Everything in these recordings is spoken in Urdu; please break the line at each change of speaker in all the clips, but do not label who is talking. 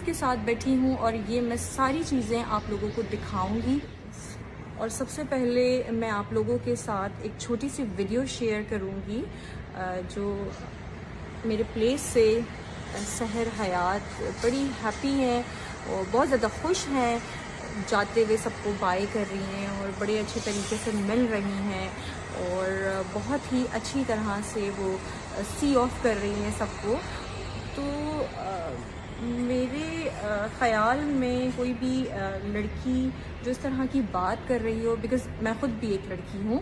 مصروف کے ساتھ بیٹھی ہوں اور یہ میں ساری چیزیں آپ لوگوں کو دکھاؤں گی. اور سب سے پہلے میں آپ لوگوں کے ساتھ ایک چھوٹی سی ویڈیو شیئر کروں گی جو میرے پلیس سے سحر حیات بڑی ہیپی ہیں اور بہت زیادہ خوش ہیں, جاتے ہوئے سب کو بائی کر رہی ہیں اور بڑے اچھے طریقے سے مل رہی ہیں اور بہت ہی اچھی طرح سے وہ سی آف کر رہی ہیں سب کو. تو میرے خیال میں کوئی بھی لڑکی جو اس طرح کی بات کر رہی ہو, بیکاز میں خود بھی ایک لڑکی ہوں,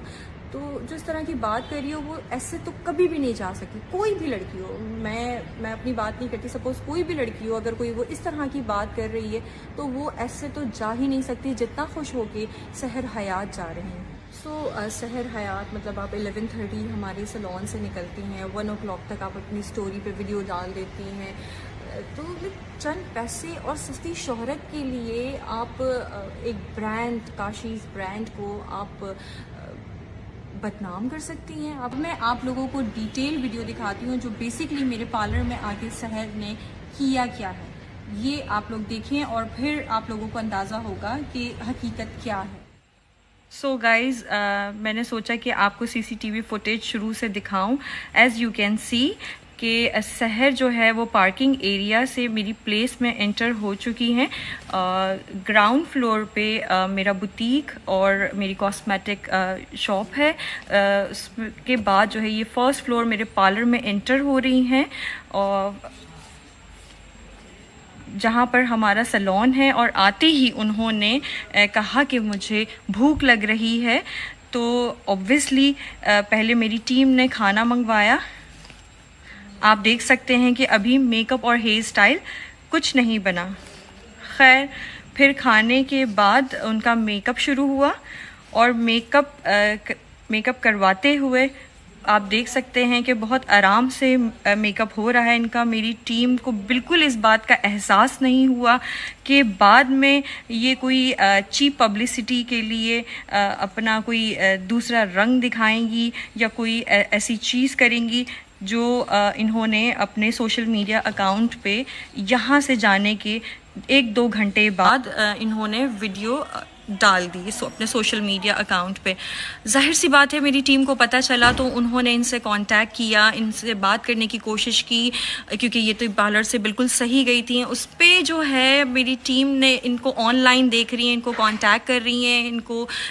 تو جو اس طرح کی بات کر رہی ہو وہ ایسے تو کبھی بھی نہیں جا سکتی. کوئی بھی لڑکی ہو, میں اپنی بات نہیں کرتی, سپوز کوئی بھی لڑکی ہو, اگر کوئی وہ اس طرح کی بات کر رہی ہے تو وہ ایسے تو جا ہی نہیں سکتی جتنا خوش ہو کے سحر حیات جا رہے ہیں. سو سحر حیات مطلب آپ 11:30 ہمارے سیلون سے نکلتی ہیں, 1 o'clock تک آپ اپنی اسٹوری پہ ویڈیو ڈال دیتی ہیں. تو چند پیسے اور سستی شہرت کے لیے آپ ایک برانڈ, کاشیز برانڈ کو آپ بدنام کر سکتی ہیں. اب میں آپ لوگوں کو ڈیٹیل ویڈیو دکھاتی ہوں جو بیسکلی میرے پارلر میں آ کے سحر نے کیا ہے. یہ آپ لوگ دیکھیں اور پھر آپ لوگوں کو اندازہ ہوگا کہ حقیقت کیا ہے. سو گائز, میں نے سوچا کہ آپ کو CCTV فوٹیج شروع سے دکھاؤں. ایز یو کین سی کہ سحر جو ہے وہ پارکنگ ایریا سے میری پلیس میں انٹر ہو چکی ہیں. گراؤنڈ فلور پہ میرا بوتیک اور میری کاسمیٹک شاپ ہے. اس کے بعد جو ہے یہ فرسٹ فلور میرے پارلر میں انٹر ہو رہی ہیں اور جہاں پر ہمارا سیلون ہے. اور آتے ہی انہوں نے کہا کہ مجھے بھوک لگ رہی ہے, تو اوبویسلی پہلے میری ٹیم نے کھانا منگوایا. آپ دیکھ سکتے ہیں کہ ابھی میک اپ اور ہیئر اسٹائل کچھ نہیں بنا. خیر, پھر کھانے کے بعد ان کا میک اپ شروع ہوا اور میک اپ کرواتے ہوئے آپ دیکھ سکتے ہیں کہ بہت آرام سے میک اپ ہو رہا ہے ان کا. میری ٹیم کو بالکل اس بات کا احساس نہیں ہوا کہ بعد میں یہ کوئی چیپ پبلسٹی کے لیے اپنا کوئی دوسرا رنگ دکھائیں گی یا کوئی ایسی چیز کریں گی جو انہوں نے اپنے سوشل میڈیا اکاؤنٹ پہ یہاں سے جانے کے 1-2 گھنٹے بعد انہوں نے ویڈیو ڈال دی اپنے سوشل میڈیا اکاؤنٹ پہ. ظاہر سی بات ہے میری ٹیم کو پتہ چلا تو انہوں نے ان سے کانٹیکٹ کیا, ان سے بات کرنے کی کوشش کی, کیونکہ یہ تو پارلر سے بالکل صحیح گئی تھیں. اس پہ جو ہے میری ٹیم نے ان کو آن لائن دیکھ رہی ہیں, ان کو کانٹیکٹ کر رہی ہیں,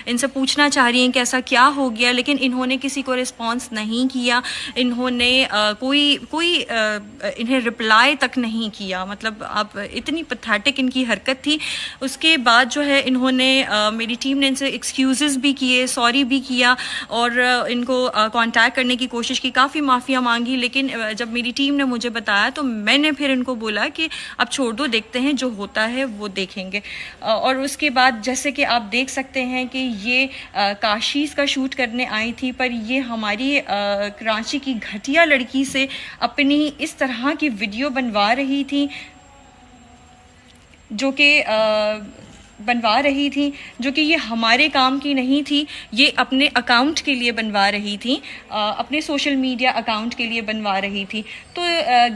ان سے پوچھنا چاہ رہی ہیں کہ ایسا کیا ہو گیا, لیکن انہوں نے کسی کو رسپانس نہیں کیا. انہوں نے کوئی انہیں رپلائی تک نہیں کیا. مطلب آپ اتنی پتھیٹک ان کی حرکت تھی. اس کے بعد جو ہے انہوں نے میری ٹیم نے ان سے ایکسکیوزز بھی کیے, سوری بھی کیا اور ان کو کانٹیکٹ کرنے کی کوشش کی, کافی معافیا مانگی. لیکن جب میری ٹیم نے مجھے بتایا تو میں نے پھر ان کو بولا کہ اب چھوڑ دو, دیکھتے ہیں جو ہوتا ہے وہ دیکھیں گے. اور اس کے بعد جیسے کہ آپ دیکھ سکتے ہیں کہ یہ کاشیز کا شوٹ کرنے آئی تھی, پر یہ ہماری کراچی کی گھٹیا لڑکی سے اپنی اس طرح کی ویڈیو بنوا رہی تھی جو کہ یہ ہمارے کام کی نہیں تھی. یہ اپنے اکاؤنٹ کے لیے بنوا رہی تھی, اپنے سوشل میڈیا اکاؤنٹ کے لیے بنوا رہی تھی. تو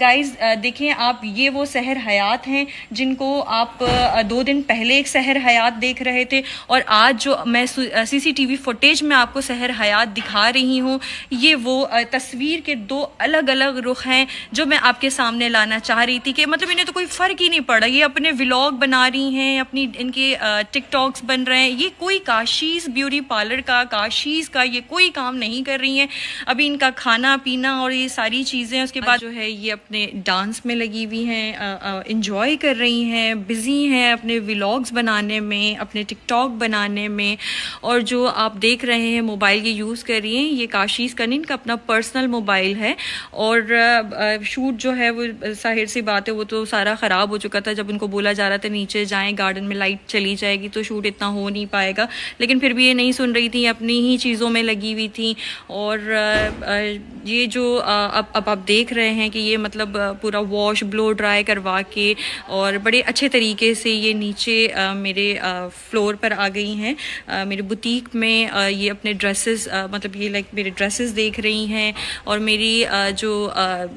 گائز دیکھیں آپ, یہ وہ سحر حیات ہیں جن کو آپ 2 دن پہلے ایک سحر حیات دیکھ رہے تھے, اور آج جو میں CCTV فوٹیج میں آپ کو سحر حیات دکھا رہی ہوں, یہ وہ تصویر کے 2 الگ الگ رخ ہیں جو میں آپ کے سامنے لانا چاہ رہی تھی. کہ مطلب انہیں تو کوئی فرق ہی نہیں پڑا, یہ اپنے ولاگ بنا رہی ہیں, ان کے ٹک ٹاکس بن رہے ہیں. یہ کوئی کاشیز بیوٹی پارلر کا, کاشیز کا یہ کوئی کام نہیں کر رہی ہیں. ابھی ان کا کھانا پینا اور یہ ساری چیزیں, اس کے بعد جو ہے یہ اپنے ڈانس میں لگی ہوئی ہیں, انجوائے کر رہی ہیں, بزی ہیں اپنے ولاگز بنانے میں, اپنے ٹک ٹاک بنانے میں. اور جو آپ دیکھ رہے ہیں موبائل یہ یوز کر رہی ہیں, یہ کاشیز کا نہیں, ان کا اپنا پرسنل موبائل ہے. اور شوٹ جو ہے وہ ظاہر سی بات ہے وہ تو سارا خراب ہو چکا تھا. جب ان کو بولا جا رہا تھا نیچے جائیں, گارڈن میں لائٹ چلی چلی جائے گی تو شوٹ اتنا ہو نہیں پائے گا. لیکن پھر بھی یہ نہیں سن رہی تھی, اپنی ہی چیزوں میں لگی ہوئی تھیں. اور یہ جو اب آپ دیکھ رہے ہیں کہ یہ مطلب پورا واش بلو ڈرائی کروا کے اور بڑے اچھے طریقے سے یہ نیچے میرے فلور پر آ گئی ہیں. میرے بوتیک میں یہ اپنے ڈریسز مطلب یہ لائک میرے ڈریسز دیکھ رہی ہیں, اور میری جو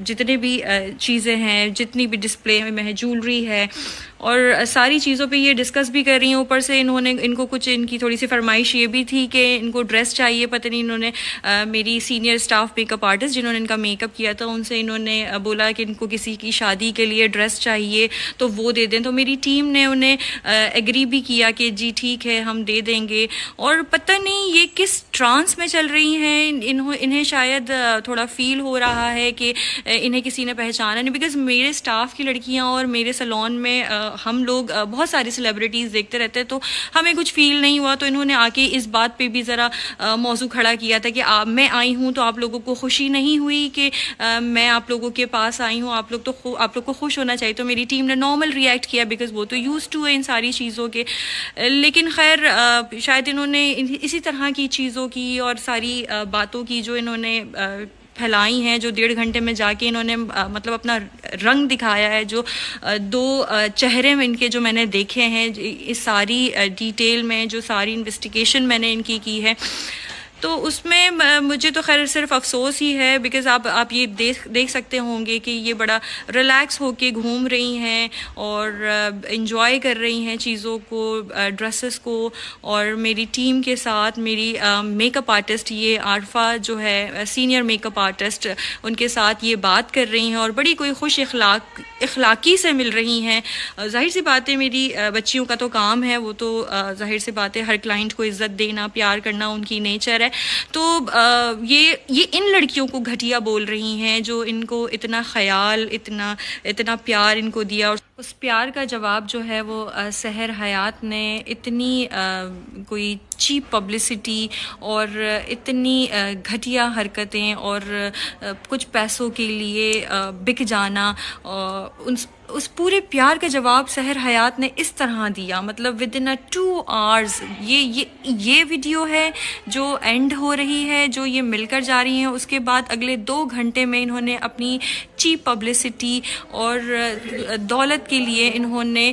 جتنے بھی چیزیں ہیں, جتنی بھی ڈسپلے میں ہے, جولری ہے, اور ساری چیزوں پہ یہ ڈسکس بھی کر رہی ہیں. اوپر سے ان کو کچھ ان کی تھوڑی سی فرمائش یہ بھی تھی کہ ان کو ڈریس چاہیے. پتہ نہیں انہوں نے میری senior staff make up artist جنہوں نے ان کا میک اپ کیا تھا, ان سے انہوں نے بولا کہ ان کو کسی کی شادی کے لیے ڈریس چاہیے تو وہ دے دیں. تو میری ٹیم نے انہیں ایگری بھی کیا کہ جی ٹھیک ہے ہم دے دیں گے. اور پتہ نہیں یہ کس ٹرانس میں چل رہی ہیں, انہیں شاید تھوڑا فیل ہو رہا ہے کہ انہیں کسی نے پہچانا نہیں. بیکاز میرے اسٹاف کی لڑکیاں اور میرے سیلون میں ہم لوگ بہت ساری سیلیبریٹیز دیکھتے رہتے ہیں, تو ہمیں کچھ فیل نہیں ہوا. تو انہوں نے آ کے اس بات پہ بھی ذرا موضوع کھڑا کیا تھا کہ میں آئی ہوں تو آپ لوگوں کو خوشی نہیں ہوئی کہ میں آپ لوگوں کے پاس آئی ہوں, آپ لوگ کو خوش ہونا چاہیے. تو میری ٹیم نے نارمل ریئیکٹ کیا بیکاز وہ تو یوز ٹو ہے ان ساری چیزوں کے. لیکن خیر شاید انہوں نے اسی طرح کی چیزوں کی اور ساری باتوں کی جو انہوں نے پھیلائی ہیں, جو 1.5 گھنٹے میں جا کے انہوں نے مطلب اپنا رنگ دکھایا ہے, جو 2 چہرے میں ان کے جو میں نے دیکھے ہیں اس ساری ڈیٹیل میں, جو ساری انویسٹیگیشن میں نے ان کی ہے, تو اس میں مجھے تو خیر صرف افسوس ہی ہے. بیکاز آپ یہ دیکھ سکتے ہوں گے کہ یہ بڑا ریلیکس ہو کے گھوم رہی ہیں اور انجوائے کر رہی ہیں چیزوں کو, ڈریسز کو. اور میری ٹیم کے ساتھ میری میک اپ آرٹسٹ یہ عارفہ جو ہے سینئر میک اپ آرٹسٹ, ان کے ساتھ یہ بات کر رہی ہیں اور بڑی کوئی خوش اخلاقی سے مل رہی ہیں. ظاہر سی بات ہے میری بچیوں کا تو کام ہے, وہ تو ظاہر سی بات ہے ہر کلائنٹ کو عزت دینا, پیار کرنا ان کی نیچر ہے. تو یہ ان لڑکیوں کو گھٹیا بول رہی ہیں جو ان کو اتنا خیال, اتنا پیار ان کو دیا. اور اس پیار کا جواب جو ہے وہ سحر حیات نے اتنی کوئی چیپ پبلسٹی اور اتنی گھٹیا حرکتیں اور کچھ پیسوں کے لیے بک جانا, اس پورے پیار کا جواب سحر حیات نے اس طرح دیا. مطلب ودن 2 hours یہ ویڈیو ہے جو اینڈ ہو رہی ہے, جو یہ مل کر جا رہی ہیں. اس کے بعد اگلے 2 گھنٹے میں انہوں نے اپنی چیپ پبلسٹی اور دولت کے لیے انہوں نے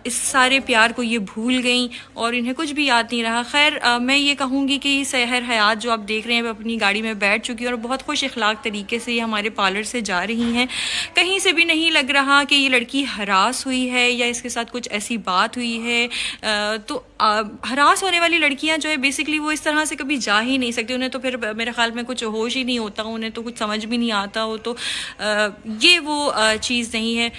اس سارے پیار کو یہ بھول گئیں اور انہیں کچھ بھی یاد نہیں رہا. خیر میں یہ کہوں گی کہ سحر حیات جو آپ دیکھ رہے ہیں وہ اپنی گاڑی میں بیٹھ چکی ہے اور بہت خوش اخلاق طریقے سے یہ ہمارے پارلر سے جا رہی ہیں. کہیں سے بھی نہیں لگ رہا کہ یہ لڑکی ہراس ہوئی ہے یا اس کے ساتھ کچھ ایسی بات ہوئی ہے. تو ہراس ہونے والی لڑکیاں جو ہے بیسکلی وہ اس طرح سے کبھی جا ہی نہیں سکتی, انہیں تو پھر میرے خیال میں کچھ ہوش ہی نہیں ہوتا, انہیں تو کچھ سمجھ بھی نہیں آتا ہو. تو یہ وہ چیز نہیں ہے.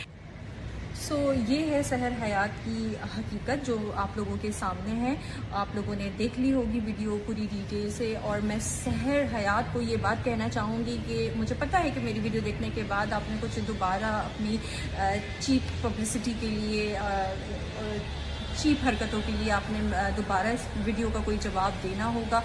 سو یہ ہے سحر حیات کی حقیقت جو آپ لوگوں کے سامنے ہے. آپ لوگوں نے دیکھ لی ہوگی ویڈیو پوری ڈیٹیل سے, اور میں سحر حیات کو یہ بات کہنا چاہوں گی کہ مجھے پتہ ہے کہ میری ویڈیو دیکھنے کے بعد آپ نے کچھ دوبارہ اپنی چیپ پبلسٹی کے لیے, چیپ حرکتوں کے لیے آپ نے دوبارہ اس ویڈیو کا کوئی جواب دینا ہوگا.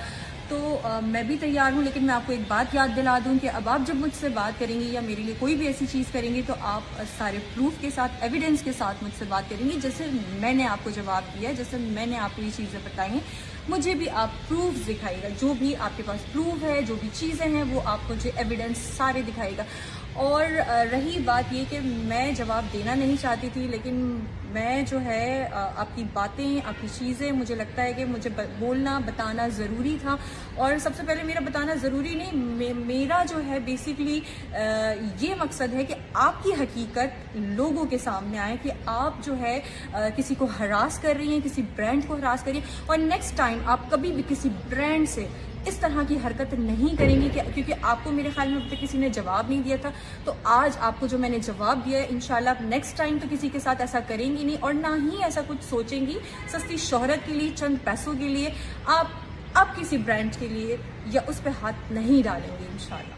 تو میں بھی تیار ہوں, لیکن میں آپ کو ایک بات یاد دلا دوں کہ اب آپ جب مجھ سے بات کریں گے یا میرے لیے کوئی بھی ایسی چیز کریں گے تو آپ سارے پروف کے ساتھ, ایویڈنس کے ساتھ مجھ سے بات کریں گے. جیسے میں نے آپ کو جواب دیا, جیسے میں نے آپ کو یہ چیزیں بتائی ہیں, مجھے بھی آپ پروف دکھائیے گا. جو بھی آپ کے پاس پروف ہے, جو بھی چیزیں ہیں وہ آپ مجھے ایویڈنس سارے دکھائیے گا. اور رہی بات یہ کہ میں جواب دینا نہیں چاہتی تھی, لیکن میں جو ہے آپ کی باتیں, آپ کی چیزیں, مجھے لگتا ہے کہ مجھے بولنا بتانا ضروری تھا. اور سب سے پہلے میرا بتانا ضروری نہیں, میرا جو ہے بیسکلی یہ مقصد ہے کہ آپ کی حقیقت لوگوں کے سامنے آئے کہ آپ جو ہے کسی کو ہراس کر رہی ہیں, کسی برانڈ کو ہراس کر رہی ہیں, اور نیکسٹ ٹائم آپ کبھی بھی کسی برانڈ سے اس طرح کی حرکت نہیں کریں گی. کیونکہ آپ کو میرے خیال میں اب تک کسی نے جواب نہیں دیا تھا, تو آج آپ کو جو میں نے جواب دیا ہے, انشاءاللہ آپ نیکسٹ ٹائم تو کسی کے ساتھ ایسا کریں گی نہیں, اور نہ ہی ایسا کچھ سوچیں گی سستی شہرت کے لیے, چند پیسوں کے لیے. آپ کسی برانڈ کے لیے یا اس پہ ہاتھ نہیں ڈالیں گے انشاءاللہ.